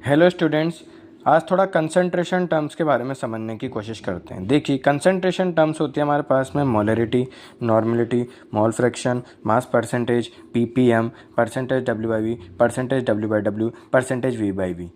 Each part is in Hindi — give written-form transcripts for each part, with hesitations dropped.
हेलो स्टूडेंट्स, आज थोड़ा कंसंट्रेशन टर्म्स के बारे में समझने की कोशिश करते हैं। देखिए, कंसंट्रेशन टर्म्स होती है हमारे पास में molarity, normality, mole fraction, mass percentage, PPM, percentage W V, percentage W W, percentage V V.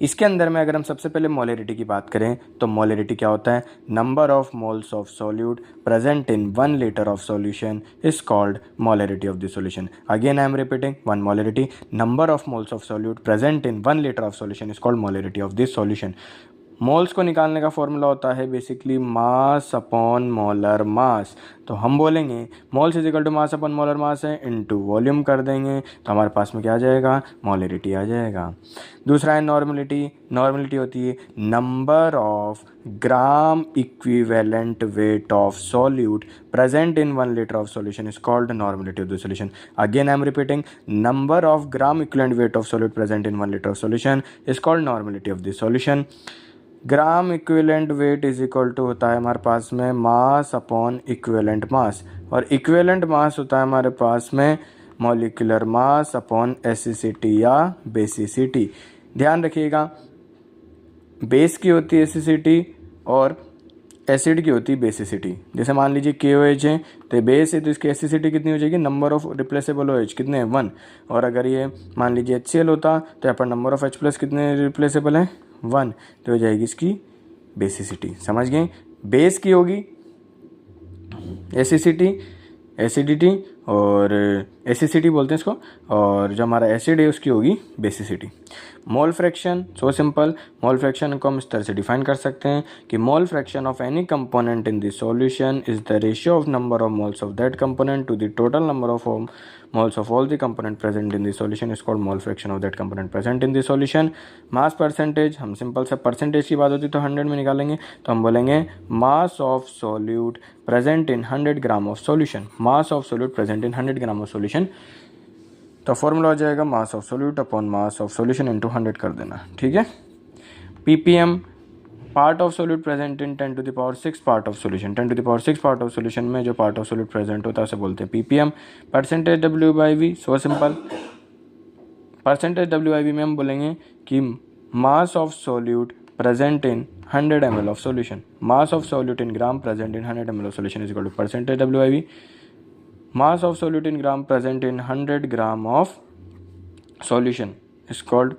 इसके अंदर में अगर हम सबसे पहले मोलरिटी की बात करें तो मोलरिटी क्या होता है? Number of moles of solute present in 1 litre of solution is called molarity of the solution. Again I am repeating, 1 molarity, number of moles of solute present in 1 litre of solution is called molarity of this solution. Moles को निकालने का फॉर्मूला होता है basically mass upon molar mass. तो हम बोलेंगे moles is equal to mass upon molar mass है, इनटू वॉल्यूम कर देंगे तो हमारे पास में क्या आ जाएगा? मोलरिटी आ जाएगा। दूसरा है नॉर्मलिटी। नॉर्मलिटी होती है number of gram equivalent weight of solute present in 1 litre of solution is called normality of the solution. Again I am repeating, number of gram equivalent weight of solute present in 1 litre of solution is called normality of the solution. Gram equivalent weight is equal to होता है हमारे पास में मास अपॉन इक्विवेलेंट मास, और इक्विवेलेंट मास होता है हमारे पास में मॉलिक्यूलर मास अपॉन एसिसिटी या बेसिसिटी। ध्यान रखिएगा, बेस की होती है एसिसिटी और एसिड की होती है बेसिसिटी। जैसे मान लीजिए KOH है तो बेस है तो इसकी एसिसिटी कितनी हो जाएगी? नंबर ऑफ रिप्लेसेबल OH कितने हैं? 1। और अगर ये मान लीजिए HCl होता तो यहाँ पर नंबर ऑफ H+ कितने रिप्लेसेबल हैं? 1। तो हो जाएगी इसकी बेसिसिटी। समझ गए? बेस की होगी एसिसिटी, एसिडिटी और एसिसिटी बोलते हैं इसको, और जो हमारा एसिड है उसकी होगी basicity. Mole fraction, so simple. Mole fraction को हम इस तरह से डिफाइन कर सकते हैं कि mole fraction of any component in the solution is the ratio of number of moles of that component to the total number of moles of all the component present in the solution is called mole fraction of that component present in the solution. Mass percentage, हम सिंपल से परसेंटेज की बात होती तो 100 में निकालेंगे तो हम बोलेंगे mass of solute present in 100 gram of solution. Mass of solute present in 100 gram of solution. तो फॉर्मूला हो जाएगा mass of solute upon mass of solution into 100 कर देना। ठीक है। Ppm, part of solute present in 10⁶ part of solution. 10⁶ part of solution में जो पार्ट ऑफ सोल्यूट प्रेजेंट होता है उसे बोलते हैं PPM. Percentage W V, so simple. Percentage W V में हम बोलेंगे कि mass of solute present in 100 ml of solution. Mass of solute in gram present in 100 ml of solution is equal to percentage W V. Mass of solute in gram present in 100 gram of solution is called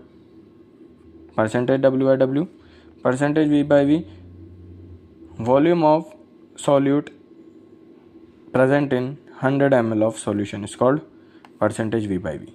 percentage W W. Percentage V/V, volume of solute present in 100 ml of solution is called percentage V/V.